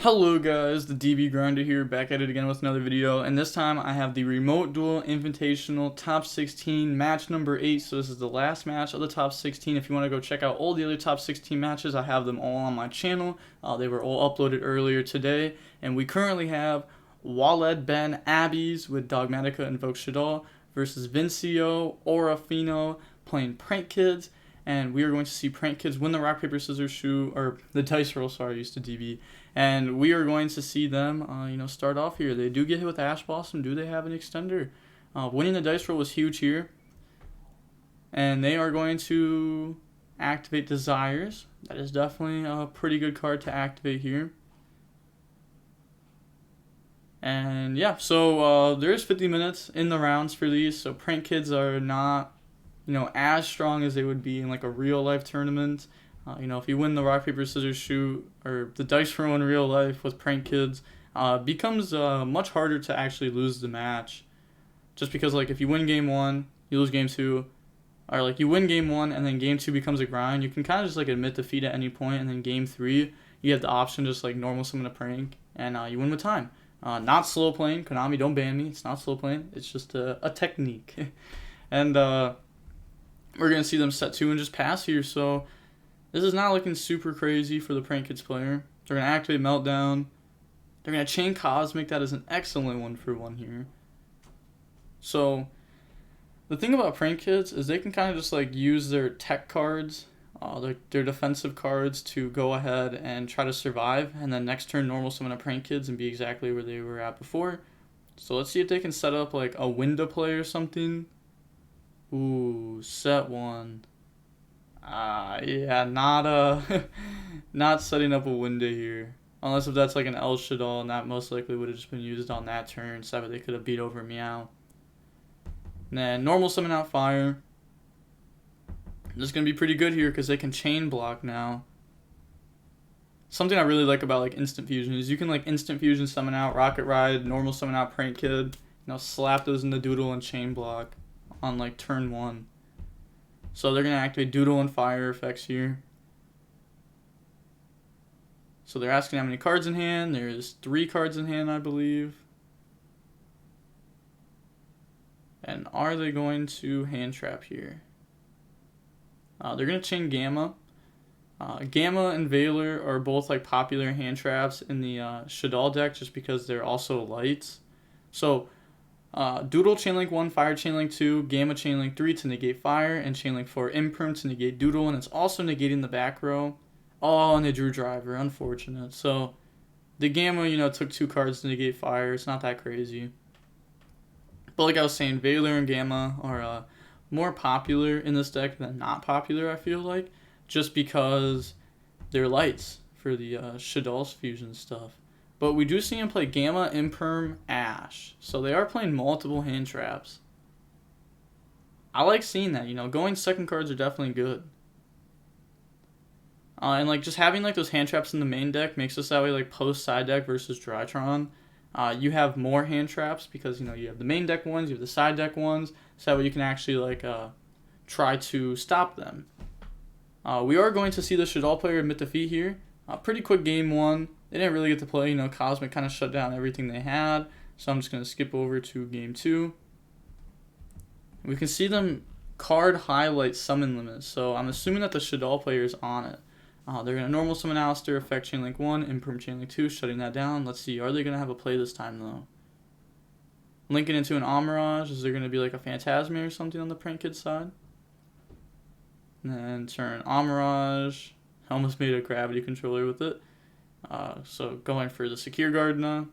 Hello guys, the DB Grinder here, back at it again with another video, and this time I have the Remote Duel Invitational Top 16 match number 8, so this is the last match of the Top 16. If you want to go check out all the other Top 16 matches, I have them all on my channel. They were all uploaded earlier today, and we currently have Waled Ben Abbeys with Dogmatica and Voxshadal versus Vincio Orafino playing Prank Kids. And we are going to see Prank Kids win the rock, paper, scissors, shoe, or the dice roll, sorry, I used to DB. And we are going to see them, start off here. They do get hit with Ash Blossom. Do they have an extender? Winning the dice roll was huge here. And they are going to activate Desires. That is definitely a pretty good card to activate here. And yeah, so there is 50 minutes in the rounds for these. So Prank Kids are not as strong as they would be in like a real life tournament. If you win the rock, paper, scissors, shoot, or the dice roll in real life with Prank Kids, becomes much harder to actually lose the match. Just because like if you win game 1, you lose game 2, or like you win game 1 and then game 2 becomes a grind, you can kind of just like admit defeat at any point, and then game 3, you have the option to just like normal summon a prank, and you win with time. Not slow playing. Konami, don't ban me. It's not slow playing. It's just a technique. And we're going to see them set 2 and just pass here. So this is not looking super crazy for the Prank Kids player. They're going to activate Meltdown. They're going to chain Cosmic. That is an excellent 1-for-1 here. So the thing about Prank Kids is they can kind of just like use their tech cards, their defensive cards, to go ahead and try to survive. And then next turn normal summon a Prank Kids and be exactly where they were at before. So let's see if they can set up like a window play or something. Ooh, set 1. Yeah, not setting up a window here. Unless if that's like an El Shadal, and that most likely would have just been used on that turn, so that they could have beat over Meow. And then normal summon out Fire. This is going to be pretty good here because they can chain block now. Something I really like about like Instant Fusion is you can like Instant Fusion summon out Rocket Ride, normal summon out Prank Kid, slap those in the Doodle and chain block on like turn 1. So they're going to activate Doodle and Fire effects here. So they're asking how many cards in hand. There's 3 cards in hand, I believe. And are they going to hand trap here? They're going to chain Gamma. Gamma and Valor are both like popular hand traps in the Shadal deck just because they're also lights. So Doodle Chainlink 1, Fire Chainlink 2, Gamma Chainlink 3 to negate Fire, and Chainlink 4 Imperm to negate Doodle, and it's also negating the back row. Oh, and they drew Driver, unfortunate. So the Gamma, took 2 cards to negate Fire. It's not that crazy. But like I was saying, Valor and Gamma are more popular in this deck than not popular, I feel like, just because they're lights for the Shadal's fusion stuff. But we do see him play Gamma, Imperm, Ash. So they are playing multiple hand traps. I like seeing that, going second cards are definitely good. And like just having like those hand traps in the main deck makes us that way like post side deck versus Drytron. You have more hand traps because you have the main deck ones, you have the side deck ones, so that way you can actually like try to stop them. We are going to see the Shadal player admit defeat here. Pretty quick game 1. They didn't really get to play, Cosmic kind of shut down everything they had. So I'm just going to skip over to game 2. We can see them card highlight summon limits. So I'm assuming that the Shadal player is on it. They're going to normal summon Alistair, effect Chainlink 1, Imperm Chainlink 2, shutting that down. Let's see, are they going to have a play this time though? Linking into an Amirage. Is there going to be like a Phantasma or something on the Prank Kid side? And then turn Amirage. Almost made a gravity controller with it. So going for the Secure Gardener.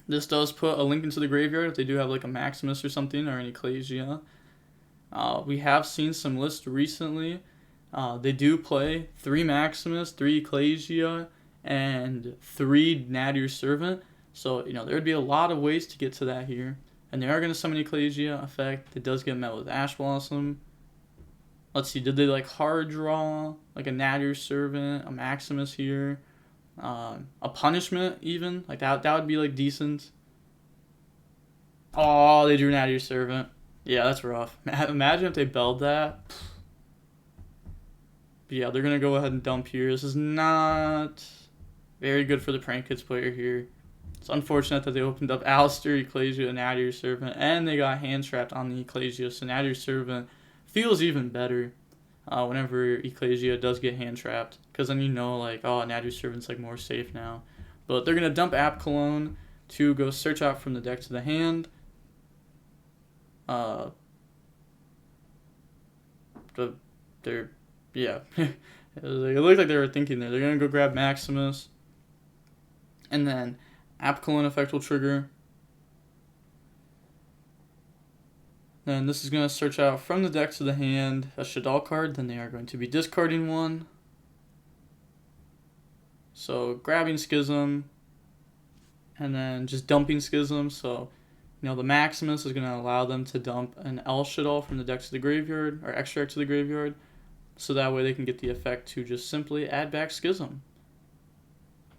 This does put a link into the graveyard if they do have like a Maximus or something, or an Ecclesia. We have seen some lists recently. They do play 3 Maximus, 3 Ecclesia, and 3 Nadir Servant. So, there would be a lot of ways to get to that here. And they are going to summon Ecclesia effect. It does get met with Ash Blossom. Let's see, did they like hard draw, like a Nadir Servant, a Maximus here, a Punishment even? Like that would be like decent. Oh, they drew Nadir Servant. Yeah, that's rough. Imagine if they belled that. But yeah, they're going to go ahead and dump here. This is not Very good for the Prank Kids player here. It's unfortunate that they opened up Alistair, Ecclesia, and AdYour Servant, and they got hand trapped on the Ecclesia, so AdYour Servant feels even better whenever Ecclesia does get hand trapped, because then you know, like, oh, AdYour Servant's like more safe now. But they're going to dump App Cologne to go search out from the deck to the hand. Yeah. It looked like they were thinking there. They're going to go grab Maximus. And then App Cologne effect will trigger. Then this is going to search out from the deck to the hand a Shaddoll card. Then they are going to be discarding one. So grabbing Schism. And then just dumping Schism. So, you know, the Maximus is going to allow them to dump an L Shaddoll from the deck to the graveyard. Or extract to the graveyard. So that way they can get the effect to just simply add back Schism.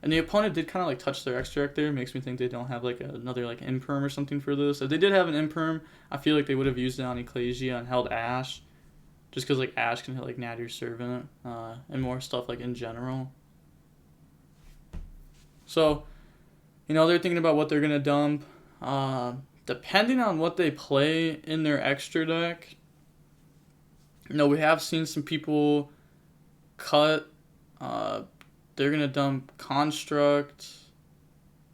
And the opponent did kind of like touch their extract there. It makes me think they don't have like another like imperm or something for this. If they did have an imperm, I feel like they would have used it on Ecclesia and held Ash. Just because like Ash can hit like AdYour Servant and more stuff like in general. So, you know, they're thinking about what they're going to dump. Depending on what they play in their extra deck, you know, we have seen some people cut. They're going to dump Construct.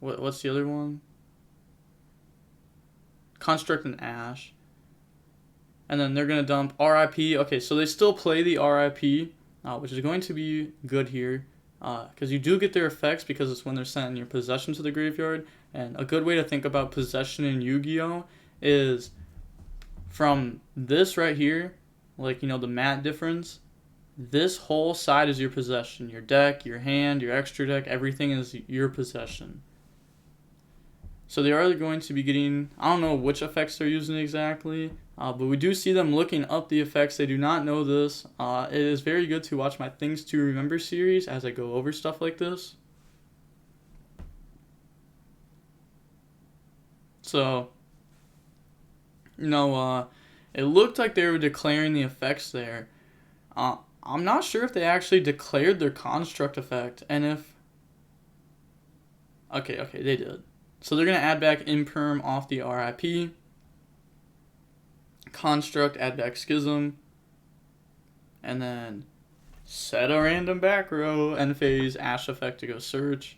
What's the other one? Construct and Ash. And then they're going to dump RIP. Okay, so they still play the RIP, which is going to be good here. Because you do get their effects because it's when they're sent in your possession to the graveyard. And a good way to think about possession in Yu-Gi-Oh! Is from this right here, like, you know, the mat difference. This whole side is your possession. Your deck, your hand, your extra deck, everything is your possession. So they are going to be getting, I don't know which effects they're using exactly, but we do see them looking up the effects. They do not know this. It is very good to watch my Things to Remember series as I go over stuff like this. So, you know, it looked like they were declaring the effects there. I'm not sure if they actually declared their Construct effect, and if... Okay, they did. So they're going to add back Imperm off the RIP. Construct, add back Schism. And then set a random back row, end phase, Ash effect to go search.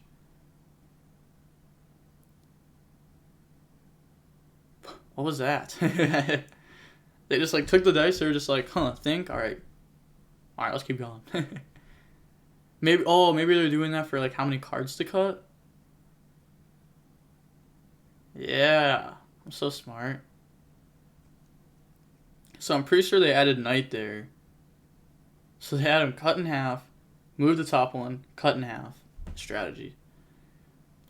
What was that? They just like took the dice, they were just like, think? Alright, let's keep going. maybe they're doing that for like how many cards to cut? Yeah, I'm so smart. So I'm pretty sure they added Knight there. So they had him cut in half, move the top one, cut in half. Strategy.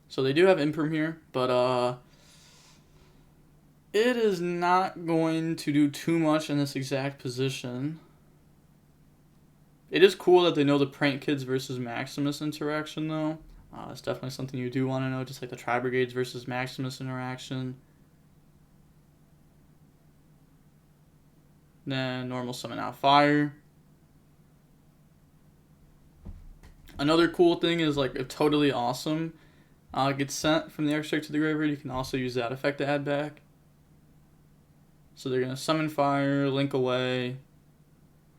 So they do have Imperm here, but it is not going to do too much in this exact position. It is cool that they know the Prank Kids versus Maximus interaction, though. It's definitely something you do want to know, just like the Tri-Brigades versus Maximus interaction. Then normal summon out fire. Another cool thing is, like, if Totally Awesome gets sent from the extract to the graveyard, you can also use that effect to add back. So they're going to summon fire, link away,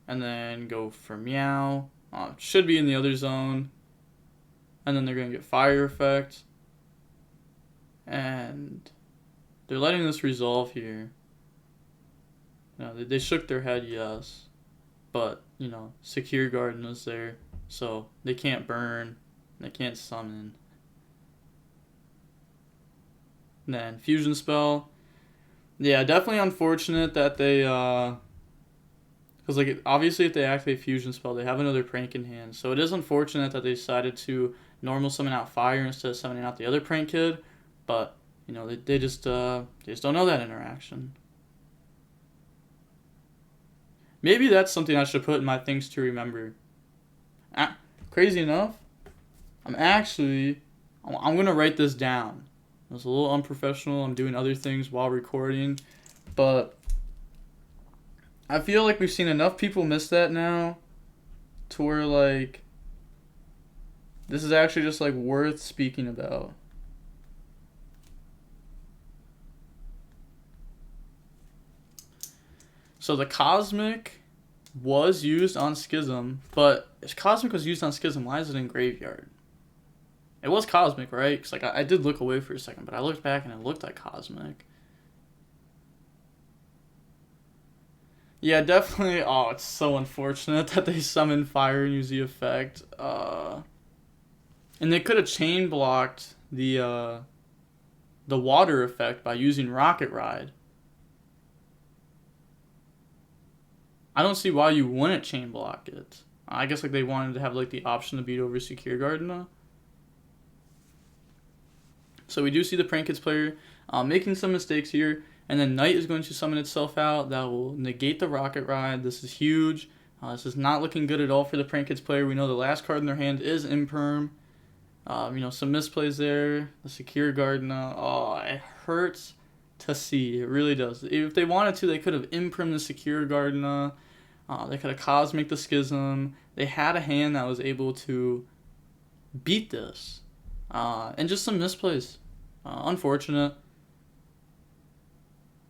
and then go for Meow. Should be in the other zone. And then they're going to get fire effect. And they're letting this resolve here. No, they shook their head, yes. But, you know, Secure Garden is there. So they can't burn. They can't summon. And then Fusion Spell. Yeah, definitely unfortunate that they... Because, like, obviously if they activate Fusion Spell, they have another Prank in hand. So it is unfortunate that they decided to normal summon out fire instead of summoning out the other Prank Kid. But, you know, they just don't know that interaction. Maybe that's something I should put in my Things to Remember. Crazy enough, I'm going to write this down. It was a little unprofessional. I'm doing other things while recording. But I feel like we've seen enough people miss that now to where, like, This is actually just like worth speaking about. So the Cosmic was used on Schism, but if Cosmic was used on Schism, why is it in Graveyard? It was Cosmic, right? Because like I did look away for a second, but I looked back and it looked like Cosmic. Yeah, definitely. Oh, it's so unfortunate that they summoned Fire and use the effect. And they could have chain blocked the water effect by using Rocket Ride. I don't see why you wouldn't chain block it. I guess like they wanted to have like the option to beat over Secure Gardener. So we do see the Prank Kids player making some mistakes here. And then Knight is going to summon itself out. That will negate the Rocket Ride. This is huge. This is not looking good at all for the Prank Kids player. We know the last card in their hand is Imperm. Some misplays there. The Secure Gardener. Oh, it hurts to see. It really does. If they wanted to, they could have Imperm the Secure Gardener. They could have Cosmic the Schism. They had a hand that was able to beat this. And just some misplays. Unfortunate.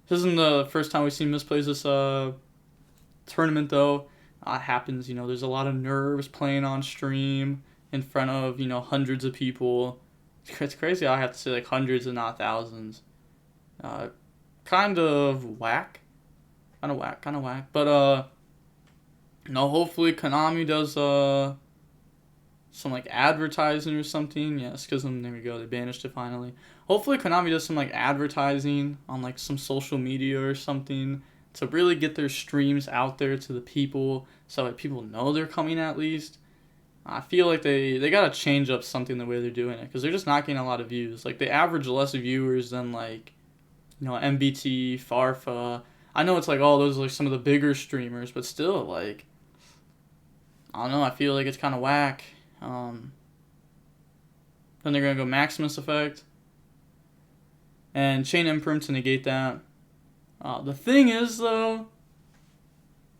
This isn't the first time we've seen misplays this tournament, though. It happens, there's a lot of nerves playing on stream in front of, hundreds of people. It's crazy I have to say, like, hundreds and not thousands. Kind of whack. Kind of whack. But, hopefully Konami does some, like, advertising or something. Yeah, Schism, there we go. They banished it finally. Hopefully Konami does some, like, advertising on, like, some social media or something to really get their streams out there to the people so that people know they're coming at least. I feel like they got to change up something the way they're doing it because they're just not getting a lot of views. Like, they average less viewers than, like, MBT, Farfa. I know it's like, oh, those are, like, some of the bigger streamers, but still, like, I don't know. I feel like it's kind of whack. Then they're going to go Maximus Effect and Chain Imperm to negate that. The thing is, though,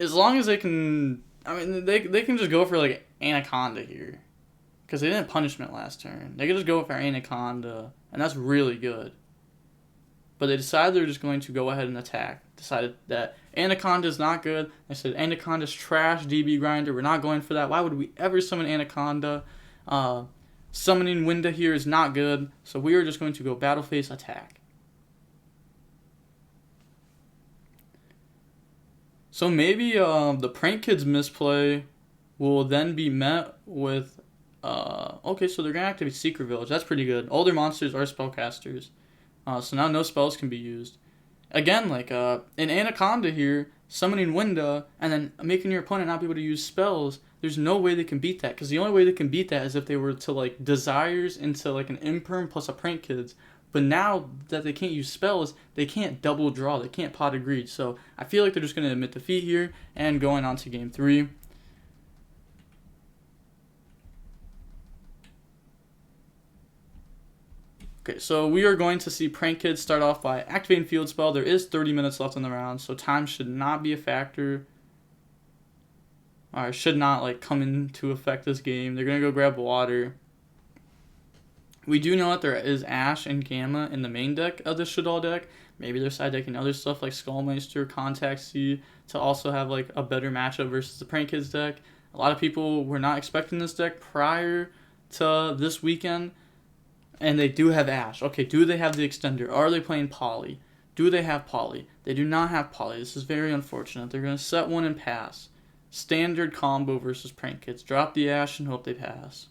as long as they can... they can just go for, like, Anaconda here. Because they didn't Punishment last turn. They could just go for Anaconda, and that's really good. But they decided they're just going to go ahead and attack. Decided that Anaconda is not good. They said Anaconda's trash, DB Grinder. We're not going for that. Why would we ever summon Anaconda? Summoning Winda here is not good. So we are just going to go Battle Phase attack. So maybe the Prank Kids misplay will then be met with... okay, so they're going to activate Secret Village. That's pretty good. All their monsters are spellcasters. So now no spells can be used. Again, like, in Anaconda here, summoning Winda, and then making your opponent not be able to use spells, there's no way they can beat that. Because the only way they can beat that is if they were to, like, Desires into, like, an Imperm plus a Prank Kids. But now that they can't use spells, they can't double draw. They can't Pot of Greed. So I feel like they're just going to admit defeat here and going on to Game 3. Okay, so we are going to see Prank Kids start off by activating Field Spell. There is 30 minutes left in the round, so time should not be a factor. Or should not, like, come into effect this game. They're going to go grab water. We do know that there is Ash and Gamma in the main deck of the Shaddoll deck. Maybe they're side decking other stuff like Skullmeister, Contact C to also have, like, a better matchup versus the Prank Kids deck. A lot of people were not expecting this deck prior to this weekend. And they do have Ash. Okay, do they have the extender? Are they playing Poly? Do they have Poly? They do not have Poly. This is very unfortunate. They're going to set one and pass. Standard combo versus Prank Kids. Drop the Ash and hope they pass.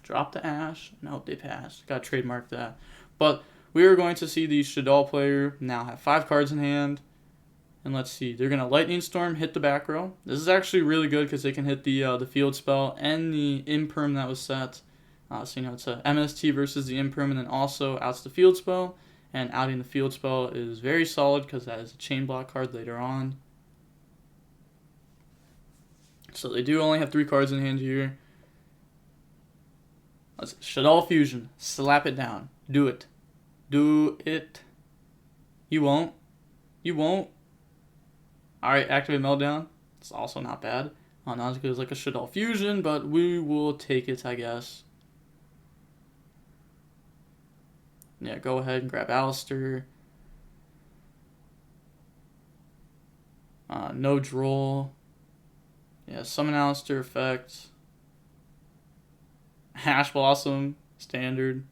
Drop the Ash and hope they pass. Got to trademark that. But we are going to see the Shaddoll player now have 5 cards in hand. And let's see. They're going to Lightning Storm, hit the back row. This is actually really good because they can hit the field spell and the Imperm that was set. So, it's a MST versus the Imperm, and then also outs the field spell. And outing the field spell is very solid because that is a chain block card later on. So they do only have 3 cards in hand here. Let's Shaddoll Fusion. Slap it down. Do it. Do it. You won't. You won't. Alright, activate Meltdown. It's also not bad. Not as good as like a Shaddoll Fusion, but we will take it, I guess. yeah, go ahead and grab Alistair. No Droll. Yeah, summon Alistair effect. Ash Blossom, standard.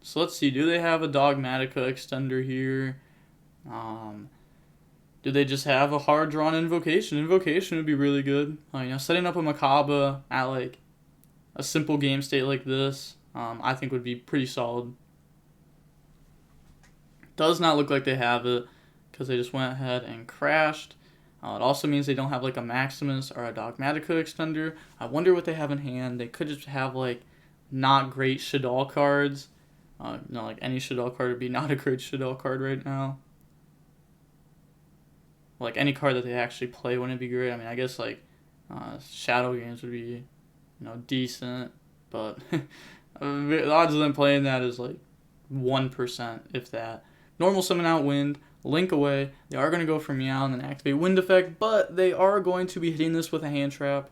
So let's see, do they have a Dogmatica extender here? Do they just have a hard drawn Invocation? Invocation would be really good. You know, setting up a Macabre at like a simple game state like this, I think would be pretty solid. Does not look like they have it because they just went ahead and crashed. It also means they don't have like a Maximus or a Dogmatica extender. I wonder what they have in hand. They could just have like not great Shaddoll cards. No, like any Shaddoll card would be not a great Shaddoll card right now. Like any card that they actually play wouldn't be great. I mean, I guess like Shadow Games would be, you know, decent, but the odds of them playing that is like 1%, if that. Normal summon out Wind, Link away. They are going to go for Meow and then activate Wind effect, but they are going to be hitting this with a hand trap.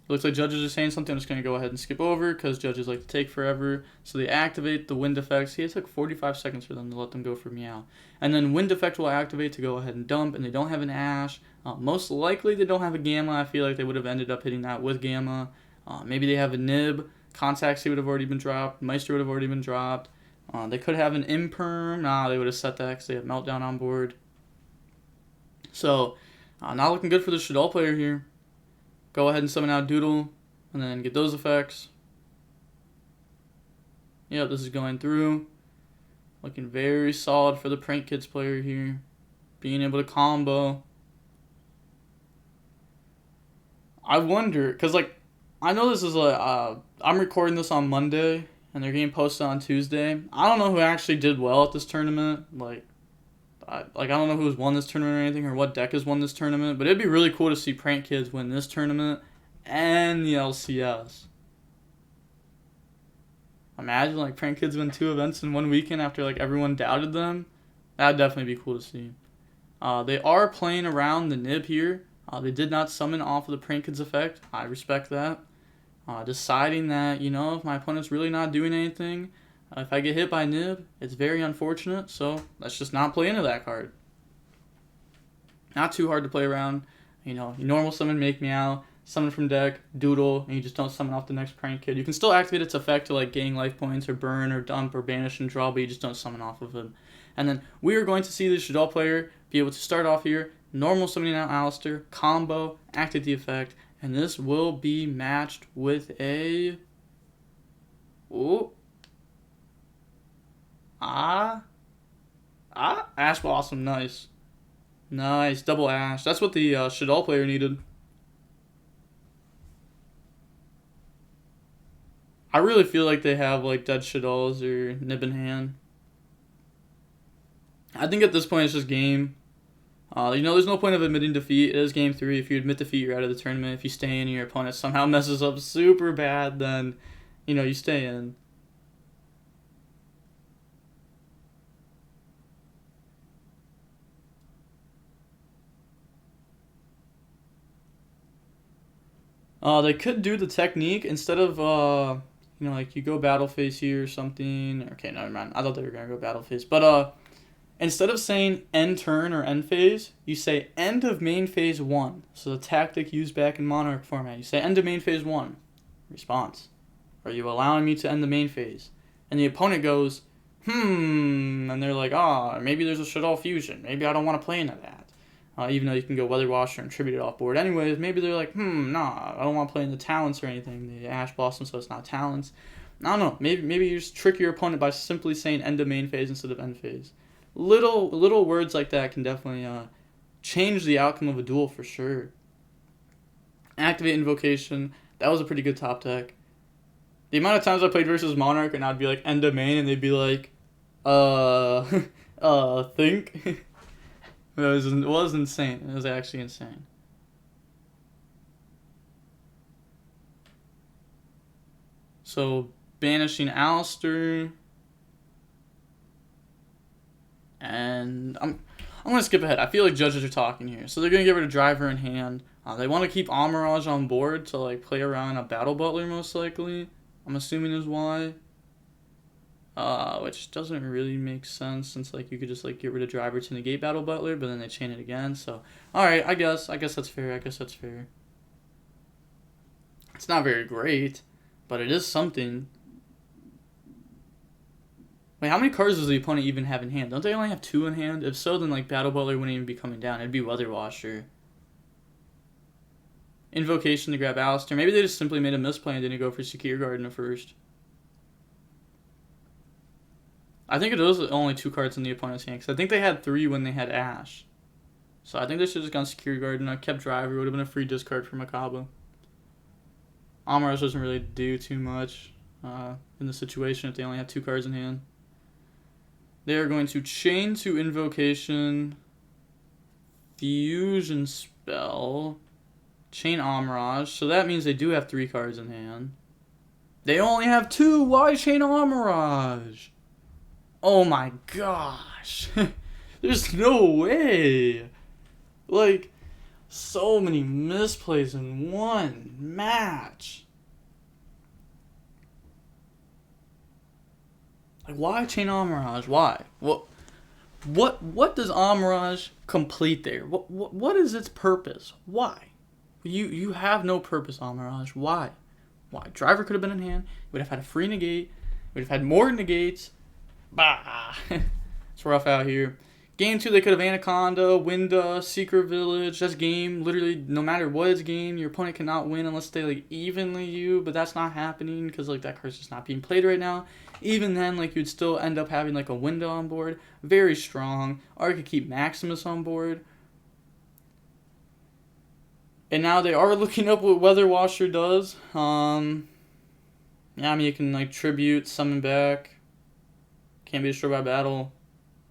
Looks like judges are saying something. I'm just going to go ahead and skip over because judges like to take forever. So they activate the Wind effect. See, it took 45 seconds for them to let them go for Meow. And then Wind effect will activate to go ahead and dump, and they don't have an Ash. Most likely they don't have a Gamma. I feel like they would have ended up hitting that with Gamma. Maybe they have a Nib. Contact would have already been dropped. Meister would have already been dropped. They could have an Imperm. Nah, they would have set that because they have Meltdown on board. So, not looking good for the Shaddoll player here. Go ahead and summon out Doodle, and then get those effects. Yep, this is going through. Looking very solid for the Prank Kids player here. Being able to combo. I wonder, because like, I know this is I'm recording this on Monday, and they're getting posted on Tuesday. I don't know who actually did well at this tournament. I don't know who's won this tournament or anything, or what deck has won this tournament, but it'd be really cool to see Prank Kids win this tournament and the LCS. Imagine like Prank Kids win 2 events in 1 weekend after like everyone doubted them. That'd definitely be cool to see. They are playing around the Nib here. They did not summon off of the Prank Kids effect. I respect that. Deciding that, you know, if my opponent's really not doing anything, if I get hit by Nib, it's very unfortunate, so let's just not play into that card. Not too hard to play around. You know, you normal summon Make Meow, summon from deck, Doodle, and you just don't summon off the next Prank Kid. You can still activate its effect to like gain life points or burn or dump or banish and draw, but you just don't summon off of him. And then we are going to see the Shaddoll player be able to start off here, normal summoning out Alistair, combo, activate the effect, and this will be matched with a... Ooh. Ash Blossom, nice. Nice, double Ash. That's what the Shaddoll player needed. I really feel like they have like dead Shaddolls or Nib in hand. I think at this point it's just game. You know, there's no point of admitting defeat. It is game 3. If you admit defeat, you're out of the tournament. If you stay in and your opponent somehow messes up super bad, then, you know, you stay in. They could do the technique instead of, you know, like you go battle phase here or something. Okay, never mind. I thought they were going to go battle phase. But, instead of saying end turn or end phase, you say end of main phase 1. So the tactic used back in Monarch format. You say end of main phase 1. Response. Are you allowing me to end the main phase? And the opponent goes, and they're like, maybe there's a Shaddoll fusion. Maybe I don't want to play into that. Even though you can go Weather Washer and tribute it off board. Anyways, maybe they're like, nah, I don't want to play in the talents or anything. The Ash Blossom, so it's not talents. I don't know. Maybe you just trick your opponent by simply saying end of main phase instead of end phase. Little words like that can definitely change the outcome of a duel for sure. Activate Invocation. That was a pretty good top deck. The amount of times I played versus Monarch and I'd be like end of main and they'd be like, think. It was insane. It was actually insane. So banishing Alistair. And I'm going to skip ahead. I feel like judges are talking here. So they're going to get rid of Driver in hand. They want to keep Amaraj on board to like play around a Battle Butler most likely. I'm assuming is why. Which doesn't really make sense since like you could just like get rid of driver to negate Battle Butler, but then they chain it again. So alright, I guess that's fair. It's not very great, but it is something. Wait, how many cards does the opponent even have in hand? Don't they only have 2 in hand? If so, then like Battle Butler wouldn't even be coming down. It'd be Weather Washer. Invocation to grab Alistair. Maybe they just simply made a misplay and didn't go for Secure Garden at first. I think it was only 2 cards in the opponent's hand, because I think they had 3 when they had Ash. So I think they should have just gone Secure Garden. I kept Driver. It would have been a free discard for Makaba. Amaraj doesn't really do too much in the situation if they only have 2 cards in hand. They are going to chain to Invocation, Fusion Spell, chain Amaraj. So that means they do have 3 cards in hand. They only have 2. Why chain Amaraj? Oh my gosh. There's no way. Like, so many misplays in one match. Like, why chain Amaraj? Why? What does Amaraj complete there? What is its purpose? Why? You have no purpose, Amaraj. Why? Driver could have been in hand. You would have had a free negate. You would have had more negates. Bah. It's rough out here. Game 2, they could have Anaconda, Winda, Secret Village. That's game. Literally, no matter what it's game, your opponent cannot win unless they, like, evenly you. But that's not happening because, like, that card's just not being played right now. Even then, like, you'd still end up having, like, a Winda on board. Very strong. Or you could keep Maximus on board. And now they are looking up what Weather Washer does. Yeah, I mean, you can, like, tribute, summon back. Can't be destroyed by battle.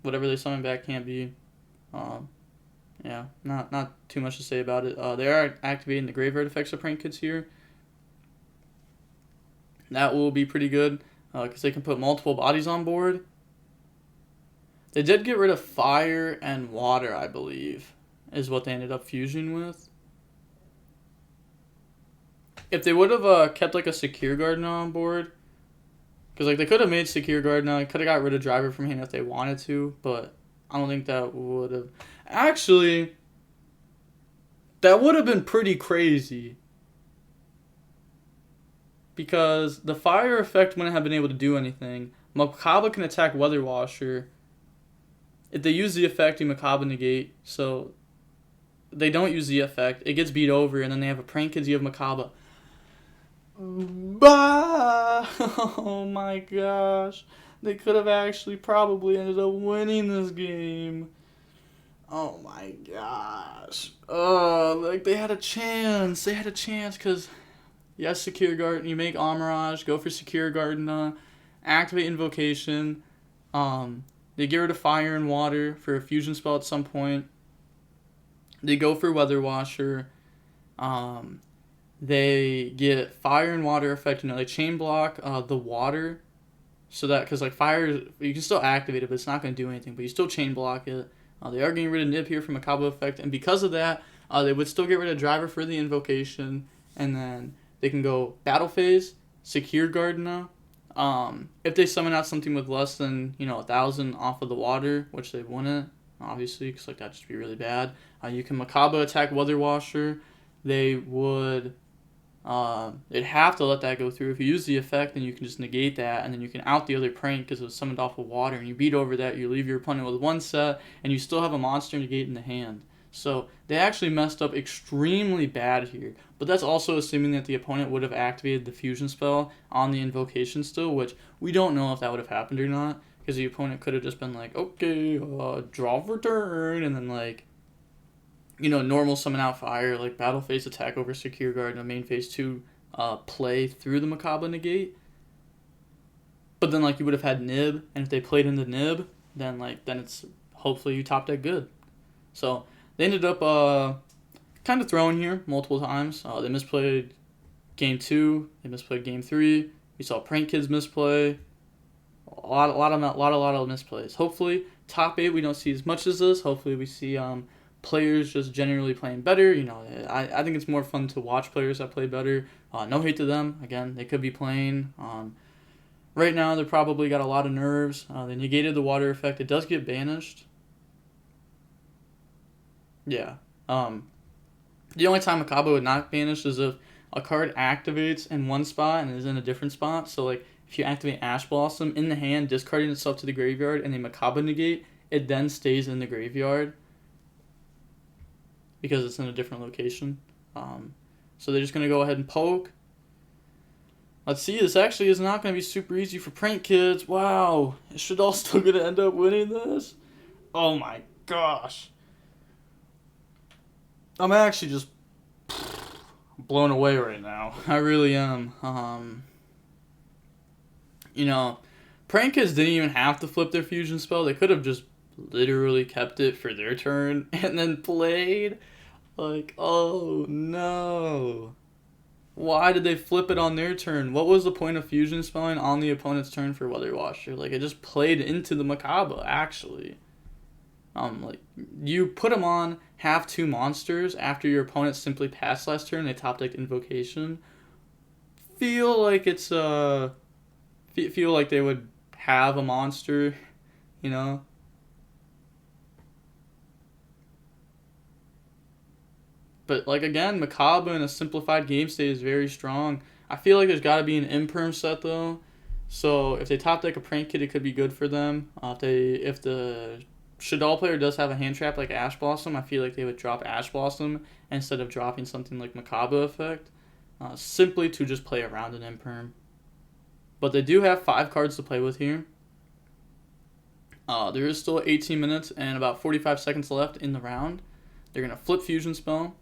Whatever they summon back can't be. Yeah, not too much to say about it. They are activating the graveyard effects of Prank Kids here. That will be pretty good because they can put multiple bodies on board. They did get rid of fire and water, I believe, is what they ended up fusing with. If they would have kept like a Secure Garden on board, because like they could have made Secure Garden, they could have got rid of Driver from hand if they wanted to, but I don't think that would have. Actually, that would have been pretty crazy. Because the fire effect wouldn't have been able to do anything. Makaba can attack Weather Washer. If they use the effect, you Makaba negate. So they don't use the effect. It gets beat over, and then they have a Prank Kids, you have Makaba. Bah! Oh my gosh. They could have actually probably ended up winning this game. Oh my gosh. Like they had a chance. They had a chance because, yes, Secure Garden. You make Amaraj, go for Secure Garden, activate Invocation. They get rid of Fire and Water for a fusion spell at some point. They go for Weather Washer. They get Fire and Water effect. You know, they chain block the water. So that, because like fire, you can still activate it, but it's not going to do anything. But you still chain block it. They are getting rid of Nib here from a Makaba effect. And because of that, they would still get rid of Driver for the Invocation. And then they can go Battle Phase, Secure Gardener. If they summon out something with less than, 1,000 off of the water, which they wouldn't, obviously, because like that'd just be really bad. You can Makaba attack Weather Washer. They would, they'd have to let that go through. If you use the effect, then you can just negate that, and then you can out the other prank because it was summoned off of water, and you beat over that, you leave your opponent with 1 set, and you still have a monster negate in the hand. So they actually messed up extremely bad here. But that's also assuming that the opponent would have activated the fusion spell on the invocation still, which we don't know if that would have happened or not. Because the opponent could have just been like, okay, draw for turn, and then like, normal summon out fire, like battle phase attack over Secure Guard, and main phase 2 play through the Makaba negate. But then like you would have had Nib, and if they played in the Nib, then it's hopefully you top deck good. So they ended up kind of throwing here multiple times. They misplayed game 2. They misplayed game 3. We saw Prank Kids misplay. A lot of misplays. Hopefully top 8 we don't see as much as this. Hopefully we see players just generally playing better. You know, I think it's more fun to watch players that play better. No hate to them. Again, they could be playing. Right now, they probably got a lot of nerves. They negated the water effect. It does get banished. Yeah. The only time Makaba would not banish is if a card activates in one spot and is in a different spot. So, like, if you activate Ash Blossom in the hand, discarding itself to the graveyard, and they Makaba negate, it then stays in the graveyard because it's in a different location. So they're just going to go ahead and poke. Let's see, this actually is not going to be super easy for Prank Kids. Wow, is Shadal still going to end up winning this? Oh my gosh. I'm actually just blown away right now. I really am. You know, Prank Kids didn't even have to flip their fusion spell. They could have just literally kept it for their turn and then played. Like, oh no. Why did they flip it on their turn? What was the point of fusion spelling on the opponent's turn for Weather Washer? Like, it just played into the Makaba, actually. Like, you put them on, have 2 monsters after your opponent simply passed last turn, they top decked Invocation. Feel like it's, feel like they would have a monster, you know? But, like, again, Makaba in a simplified game state is very strong. I feel like there's got to be an Imperm set, though. So, if they top deck a Prank Kid, it could be good for them. If the Shadal player does have a hand trap like Ash Blossom, I feel like they would drop Ash Blossom instead of dropping something like Makaba Effect. Simply to just play around an Imperm. But they do have 5 cards to play with here. There is still 18 minutes and about 45 seconds left in the round. They're going to flip Fusion Spell.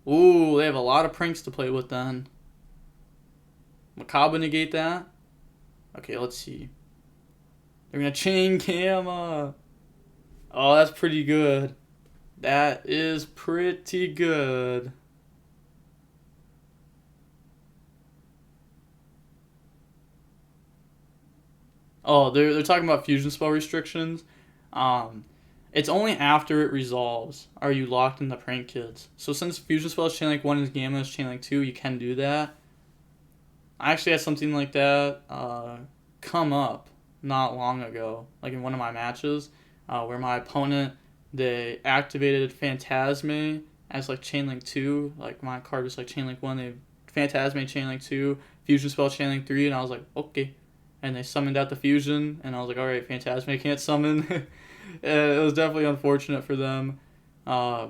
Ooh, they have a lot of pranks to play with then. Makaba negate that. Okay, let's see. They're going to chain Gamma. Oh, that's pretty good. That is pretty good. Oh, they're talking about fusion spell restrictions. It's only after it resolves are you locked in the Prank Kids. So since fusion spell is chain link 1 and Gamma is chain link 2, you can do that. I actually had something like that come up not long ago, like in one of my matches, where my opponent, they activated Phantasme as like chain link 2. Like my card was like chain link 1, they Phantasme chain link 2, fusion spell chain link 3, and I was like, okay. And they summoned out the fusion, and I was like, alright, Phantasme can't summon. It was definitely unfortunate for them. Yeah,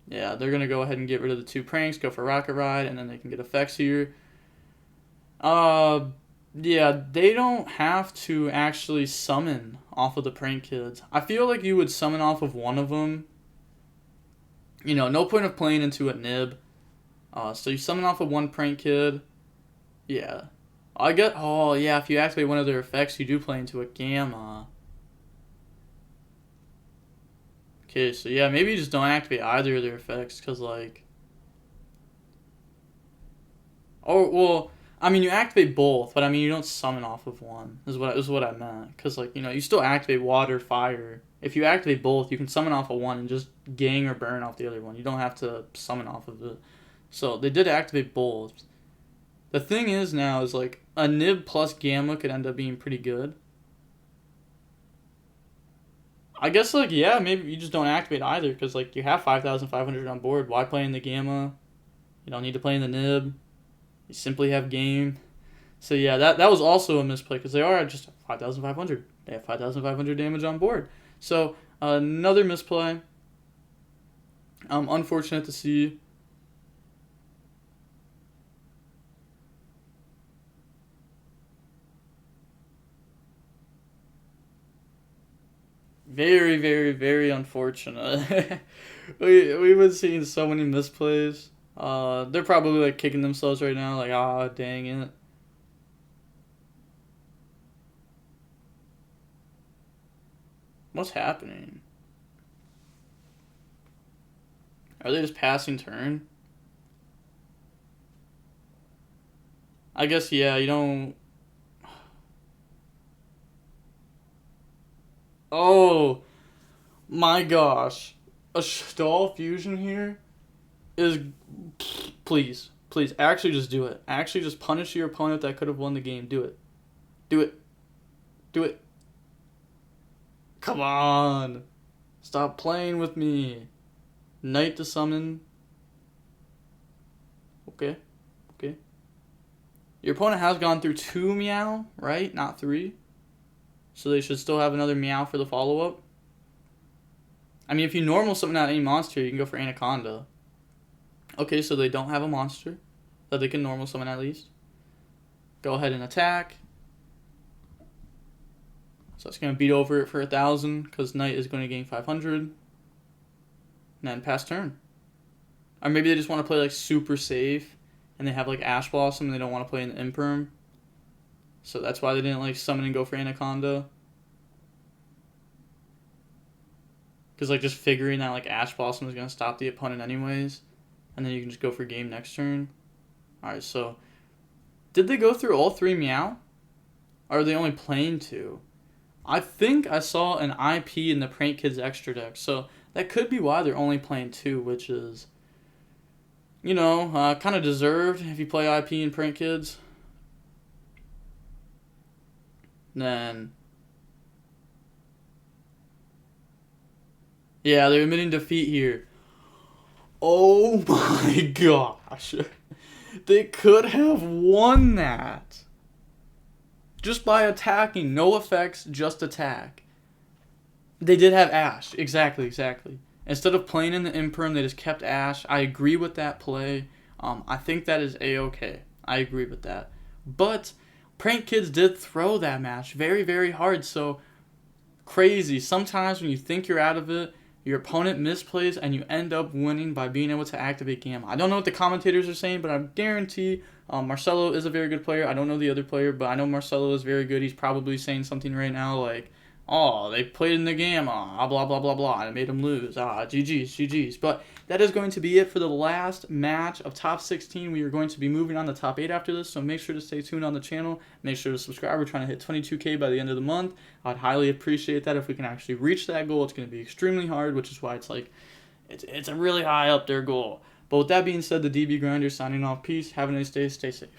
they're going to go ahead and get rid of the 2 pranks, go for Rocket Ride, and then they can get effects here. Yeah, they don't have to actually summon off of the Prank Kids. I feel like you would summon off of one of them. You know, no point of playing into a nib. So you summon off of one Prank Kid. Yeah. Oh, yeah, if you activate one of their effects, you do play into a Gamma. Okay, so yeah, maybe you just don't activate either of their effects, because, like... Oh, well, I mean, you activate both, but I mean, you don't summon off of one, is what I meant. Because, like, you know, you still activate water, fire. If you activate both, you can summon off of one and just gang or burn off the other one. You don't have to summon off of it. So, they did activate both. The thing is now is, like, a nib plus Gamma could end up being pretty good. I guess, like, yeah, maybe you just don't activate either, because, like, you have 5,500 on board. Why play in the Gamma? You don't need to play in the nib. You simply have game. So, yeah, that was also a misplay, because they are at just 5,500. They have 5,500 damage on board. So, another misplay. Unfortunate to see. Very, very, very unfortunate. We've been seeing so many misplays. They're probably like kicking themselves right now, like, ah, dang it. What's happening? Are they just passing turn? I guess, yeah, you don't... Oh, My gosh. A stall fusion here is... Please. Please. Actually just do it. Actually just punish your opponent that could have won the game. Do it. Do it. Do it. Come on. Stop playing with me. Knight to summon. Okay. Okay. Your opponent has gone through 2 meow, right? Not 3. So they should still have another meow for the follow-up. I mean, if you normal summon out any monster, you can go for Anaconda. Okay, so they don't have a monster that they can normal summon at least. Go ahead and attack. So it's going to beat over it for 1,000 because Knight is going to gain 500. And then pass turn. Or maybe they just want to play like super safe and they have like Ash Blossom and they don't want to play an Imperm. So that's why they didn't like summon and go for Anaconda. Because like just figuring that like Ash Blossom is going to stop the opponent anyways. And then you can just go for game next turn. Alright, so did they go through all 3 meow? Or are they only playing 2? I think I saw an IP in the Prank Kids extra deck. So that could be why they're only playing 2, which is, you know, kind of deserved if you play IP in Prank Kids. Then, yeah, they're admitting defeat here. Oh my gosh. They could have won that. Just by attacking. No effects, just attack. They did have Ash. Exactly. Instead of playing in the Imperm, they just kept Ash. I agree with that play. I think that is A-okay. I agree with that. But Prank Kids did throw that match very, very hard. So, crazy. Sometimes when you think you're out of it, your opponent misplays and you end up winning by being able to activate Gamma. I don't know what the commentators are saying, but I guarantee Marcelo is a very good player. I don't know the other player, but I know Marcelo is very good. He's probably saying something right now like, oh, they played in the Gamma, blah, blah, blah, blah, and it made them lose. GG's. But that is going to be it for the last match of top 16. We are going to be moving on to top 8 after this, so make sure to stay tuned on the channel. Make sure to subscribe. We're trying to hit 22K by the end of the month. I'd highly appreciate that if we can actually reach that goal. It's going to be extremely hard, which is why it's like, it's a really high up there goal. But with that being said, the DB Grinder signing off. Peace. Have a nice day. Stay safe.